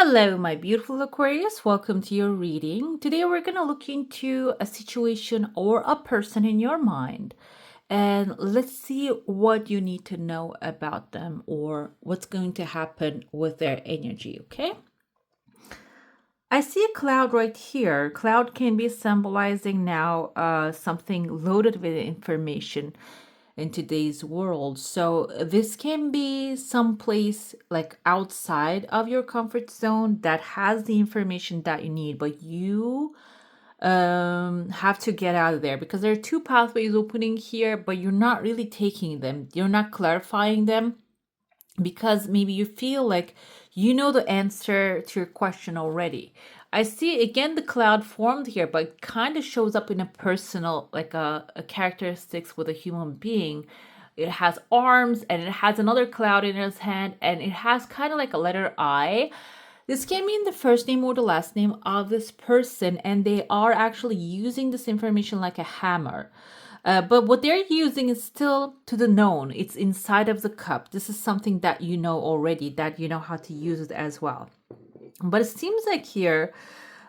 Hello, my beautiful Aquarius. Welcome to your reading. Today, we're going to look into a situation or a person in your mind. And let's see what you need to know about them or what's going to happen with their energy, okay? I see a cloud right here. Cloud can be symbolizing now something loaded with information in today's world. So this can be someplace like outside of your comfort zone that has the information that you need, but you have to get out of there because there are two pathways opening here, but you're not really taking them. You're not clarifying them because maybe you feel like you know the answer to your question already. I see again the cloud formed here, but it kind of shows up in a personal, like a characteristics with a human being. It has arms and it has another cloud in its hand and it has kind of like a letter I. This can mean the first name or the last name of this person, and they are actually using this information like a hammer. But what they're using is still to the known. It's inside of the cup. This is something that you know already, that you know how to use it as well. But it seems like here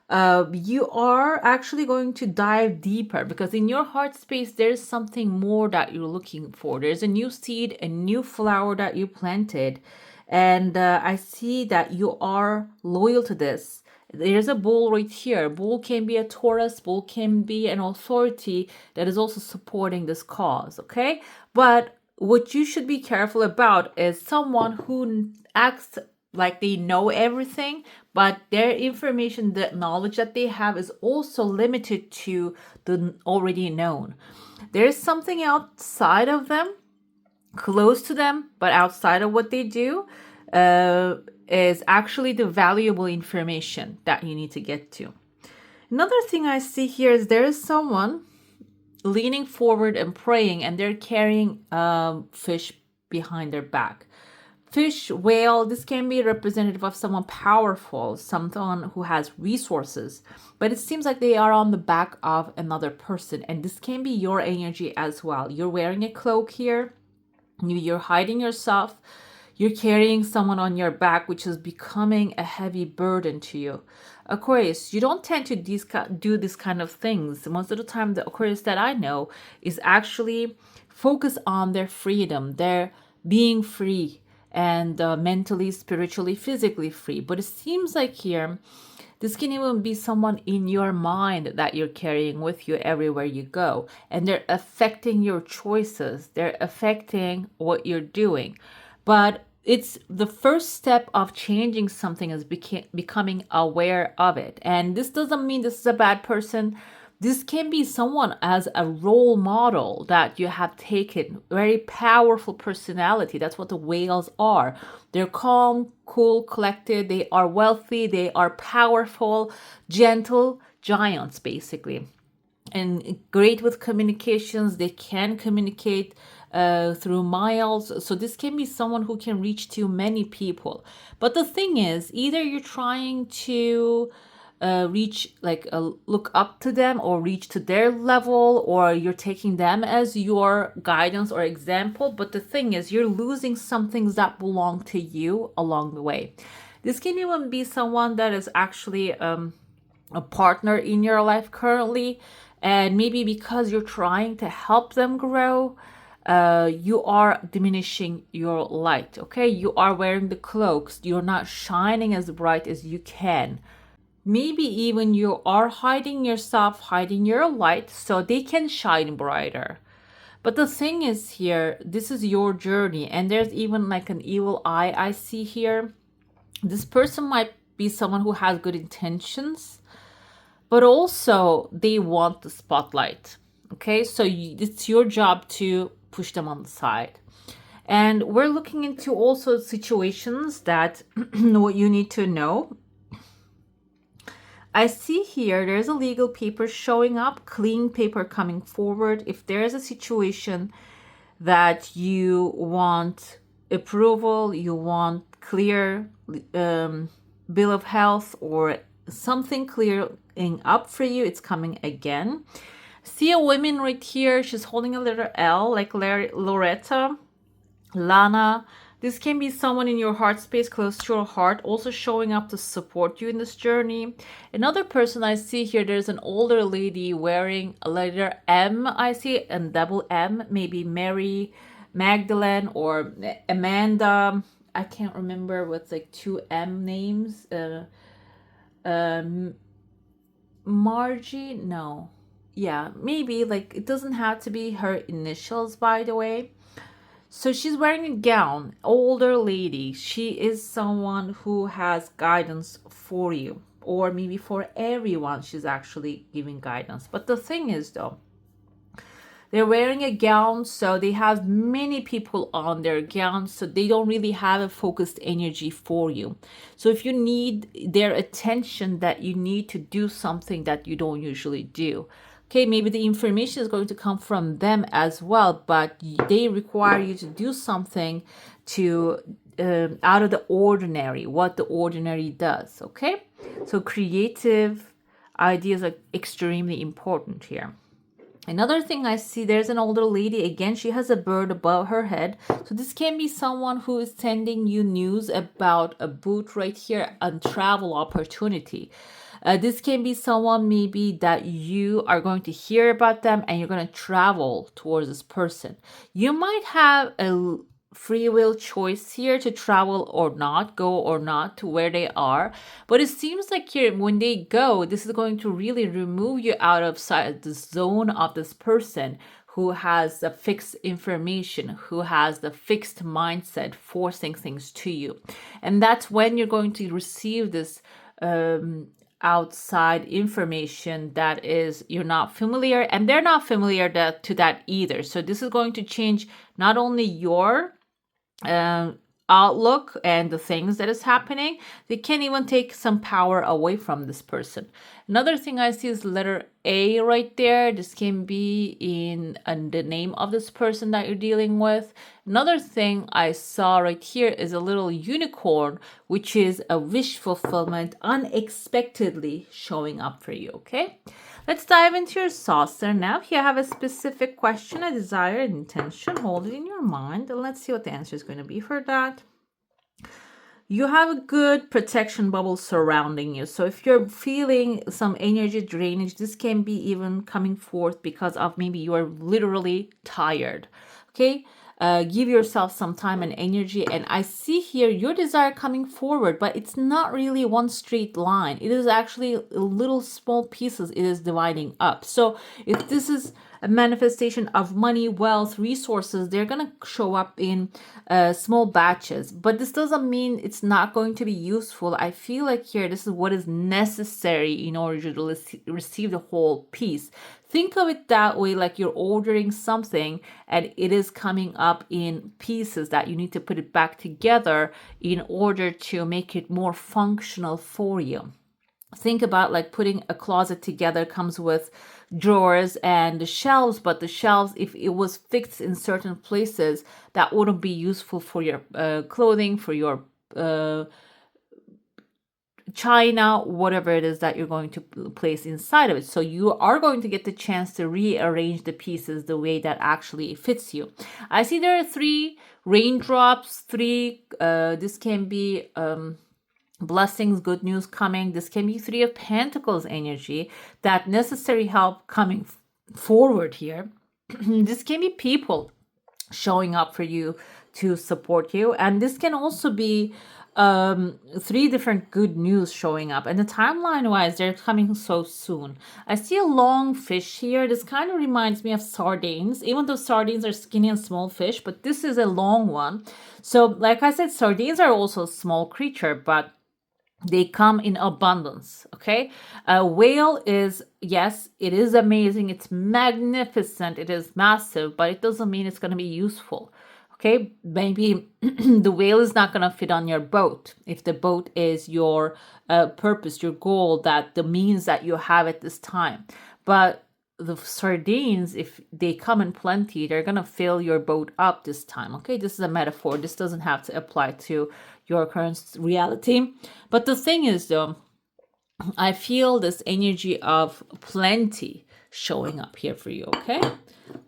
you are actually going to dive deeper because in your heart space, there's something more that you're looking for. There's a new seed, a new flower that you planted. And I see that you are loyal to this. There's a bull right here. Bull can be a Taurus, bull can be an authority that is also supporting this cause, okay? But what you should be careful about is someone who acts like they know everything, but their information, the knowledge that they have is also limited to the already known. There's something outside of them, close to them, but outside of what they do, is actually the valuable information that you need to get to. Another thing I see here is there is someone leaning forward and praying, and they're carrying fish behind their back. Fish, whale, this can be representative of someone powerful, someone who has resources, but it seems like they are on the back of another person, and this can be your energy as well. You're wearing a cloak here, you're hiding yourself, you're carrying someone on your back, which is becoming a heavy burden to you. Aquarius, you don't tend to do this kind of things. Most of the time, the Aquarius that I know is actually focused on their freedom, their being free, and mentally, spiritually, physically free. But it seems like here, this can even be someone in your mind that you're carrying with you everywhere you go. And they're affecting your choices. They're affecting what you're doing. But it's the first step of changing something is becoming aware of it. And this doesn't mean this is a bad person. This can be someone as a role model that you have taken, very powerful personality. That's what the whales are. They're calm, cool, collected. They are wealthy. They are powerful, gentle giants, basically. And great with communications. They can communicate through miles. So this can be someone who can reach to many people. But the thing is, either you're trying to look up to them or reach to their level, or you're taking them as your guidance or example. But the thing is, you're losing some things that belong to you along the way. This can even be someone that is actually a partner in your life currently, and maybe because you're trying to help them grow, you are diminishing your light, okay? You are wearing the cloaks. You're not shining as bright as you can. Maybe even you are hiding yourself, hiding your light so they can shine brighter. But the thing is here, this is your journey, and there's even like an evil eye I see here. This person might be someone who has good intentions, but also they want the spotlight. Okay, so it's your job to push them on the side. And we're looking into also situations that what you need to know. I see here there's a legal paper showing up, clean paper coming forward. If there is a situation that you want approval, you want clear bill of health or something clearing up for you, it's coming again. See a woman right here. She's holding a letter L, like Loretta, Lana, This can be someone in your heart space, close to your heart, also showing up to support you in this journey. Another person I see here, there's an older lady wearing a letter M, I see, and double M, maybe Mary, Magdalene, or Amanda. I can't remember what's like two M names. Margie? No. Yeah, maybe, like, it doesn't have to be her initials, by the way. So she's wearing a gown, older lady. She is someone who has guidance for you, or maybe for everyone. She's actually giving guidance. But the thing is, though, they're wearing a gown, so they have many people on their gown, so they don't really have a focused energy for you. So if you need their attention, that you need to do something that you don't usually do. Okay, maybe the information is going to come from them as well, but they require you to do something to out of the ordinary, what the ordinary does. Okay, so creative ideas are extremely important here. Another thing I see, there's an older lady. Again, she has a bird above her head. So this can be someone who is sending you news about a boot right here, a travel opportunity. This can be someone maybe that you are going to hear about them and you're going to travel towards this person. You might have a free will choice here to travel or not, go or not to where they are. But it seems like here, when they go, this is going to really remove you out of the zone of this person who has the fixed information, who has the fixed mindset, forcing things to you. And that's when you're going to receive this outside information that is you're not familiar, and they're not familiar to that either. So this is going to change not only your outlook and the things that is happening. They can even take some power away from this person. Another thing I see is letter A right there. This can be in the name of this person that you're dealing with. Another thing I saw right here is a little unicorn, which is a wish fulfillment unexpectedly showing up for you. Okay, let's dive into your saucer now. If you have a specific question, a desire, an intention, hold it in your mind, and let's see what the answer is going to be for that. You have a good protection bubble surrounding you. So if you're feeling some energy drainage, this can be even coming forth because of maybe you are literally tired. Okay, give yourself some time and energy. And I see here your desire coming forward, but it's not really one straight line. It is actually little small pieces. It is dividing up. So if this is a manifestation of money, wealth, resources, they're going to show up in small batches. But this doesn't mean it's not going to be useful. I feel like here, this is what is necessary in order to receive the whole piece. Think of it that way, like you're ordering something and it is coming up in pieces that you need to put it back together in order to make it more functional for you. Think about like putting a closet together, comes with drawers and the shelves, but the shelves, if it was fixed in certain places, that wouldn't be useful for your clothing, for your china, whatever it is that you're going to place inside of it. So you are going to get the chance to rearrange the pieces the way that actually fits you. I see there are 3 raindrops, 3, this can be blessings, good news coming. This can be 3 of Pentacles energy, that necessary help coming forward here. This can be people showing up for you to support you. And this can also be 3 different good news showing up. And the timeline wise, they're coming so soon. I see a long fish here. This kind of reminds me of sardines, even though sardines are skinny and small fish, but this is a long one. So like I said, sardines are also a small creature, but they come in abundance. Okay, a whale is, yes, it is amazing, it's magnificent, it is massive, but it doesn't mean it's going to be useful. Okay, maybe the whale is not going to fit on your boat if the boat is your purpose, your goal, that the means that you have at this time. But the sardines, if they come in plenty, they're going to fill your boat up this time. Okay, this is a metaphor. This doesn't have to apply to your current reality. But the thing is, though, I feel this energy of plenty showing up here for you. Okay,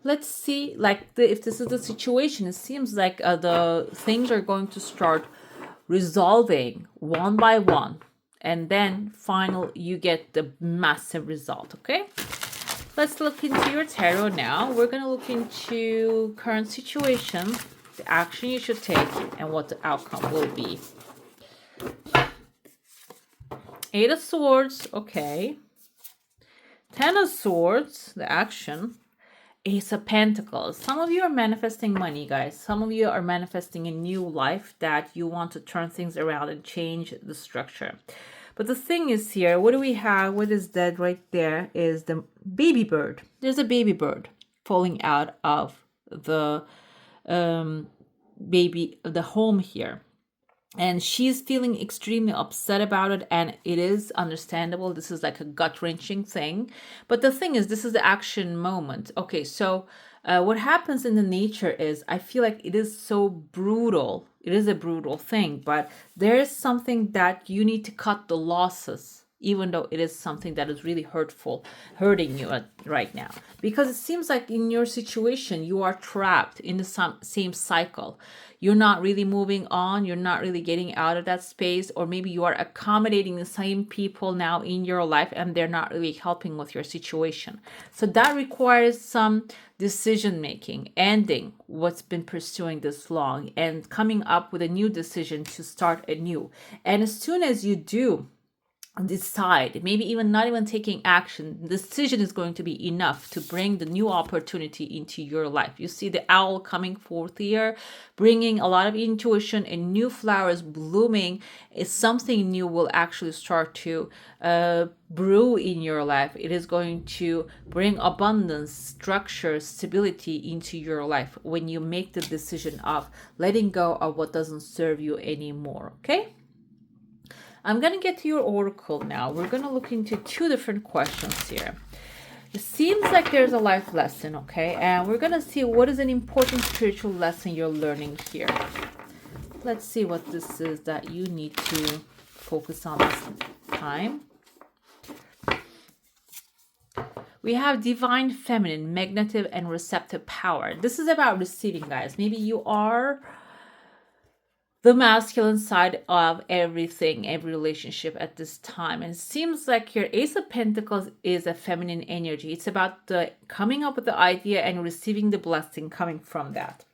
let's see, like if this is the situation, it seems like the things are going to start resolving one by one, and then final you get the massive result. Okay, let's look into your tarot now. We're going to look into current situation, the action you should take, and what the outcome will be. Eight of Swords, okay. Ten of Swords, the action. Ace of Pentacles. Some of you are manifesting money, guys. Some of you are manifesting a new life that you want to turn things around and change the structure. But the thing is here, what do we have? What is that right there is the baby bird. There's a baby bird falling out of the the home here. And she's feeling extremely upset about it, and it is understandable. This is like a gut-wrenching thing. But the thing is, this is the action moment. Okay, so what happens in the nature is, I feel like it is so brutal. It is a brutal thing, but there is something that you need to cut the losses, even though it is something that is really hurting you right now. Because it seems like in your situation, you are trapped in the same cycle. You're not really moving on. You're not really getting out of that space. Or maybe you are accommodating the same people now in your life, and they're not really helping with your situation. So that requires some decision making, ending what's been pursuing this long, and coming up with a new decision to start anew. And as soon as you do decide, maybe even not even taking action, the decision is going to be enough to bring the new opportunity into your life. You see the owl coming forth here, bringing a lot of intuition, and new flowers blooming. Is something new will actually start to brew in your life. It is going to bring abundance, structure, stability into your life when you make the decision of letting go of what doesn't serve you anymore. Okay, I'm going to get to your oracle now. We're going to look into two different questions here. It seems like there's a life lesson, okay? And we're going to see what is an important spiritual lesson you're learning here. Let's see what this is that you need to focus on this time. We have divine feminine, magnetic and receptive power. This is about receiving, guys. Maybe you are the masculine side of everything, every relationship at this time. And it seems like your Ace of Pentacles is a feminine energy. It's about the coming up with the idea and receiving the blessing coming from that.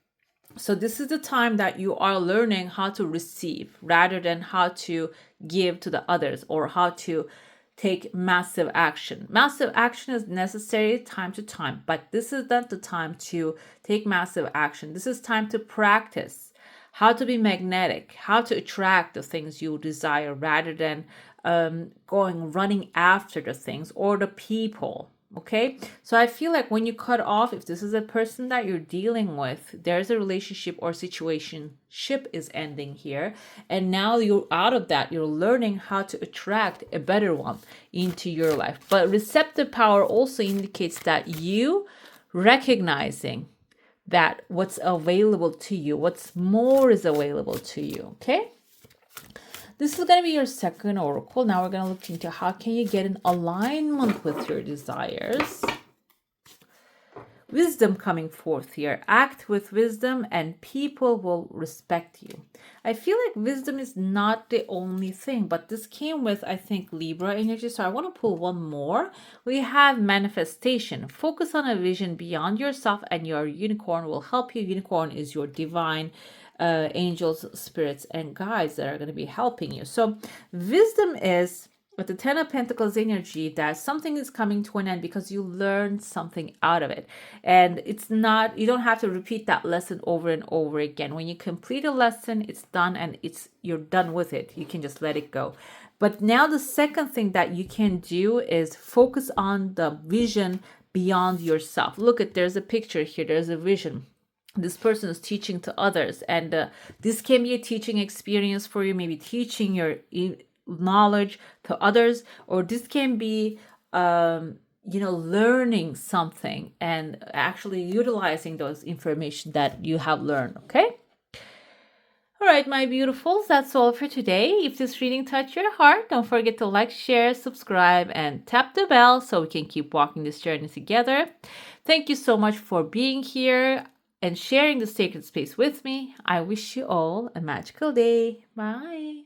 So this is the time that you are learning how to receive rather than how to give to the others, or how to take massive action. Massive action is necessary time to time, but this is not the time to take massive action. This is time to practice how to be magnetic, how to attract the things you desire rather than running after the things or the people. Okay, so I feel like when you cut off, if this is a person that you're dealing with, there's a relationship or situationship is ending here, and now you're out of that. You're learning how to attract a better one into your life. But receptive power also indicates that you recognizing that what's available to you, what's more is available to you. Okay, this is going to be your second oracle. Now we're going to look into how can you get in alignment with your desires. Wisdom coming forth here. Act with wisdom and people will respect you. I feel like wisdom is not the only thing, but this came with, I think, Libra energy. So I want to pull one more. We have manifestation. Focus on a vision beyond yourself, and your unicorn will help you. Unicorn is your divine angels, spirits, and guides that are going to be helping you. So wisdom is, with the Ten of Pentacles energy, that something is coming to an end because you learned something out of it. And it's not, you don't have to repeat that lesson over and over again. When you complete a lesson, it's done, and you're done with it. You can just let it go. But now the second thing that you can do is focus on the vision beyond yourself. Look at, there's a picture here. There's a vision. This person is teaching to others, and this can be a teaching experience for you, maybe teaching your knowledge to others, or this can be learning something and actually utilizing those information that you have learned. Okay, All right, my beautifuls, that's all for today. If this reading touched your heart, don't forget to like, share, subscribe, and tap the bell so we can keep walking this journey together. Thank you so much for being here and sharing the sacred space with me. I wish you all a magical day. Bye.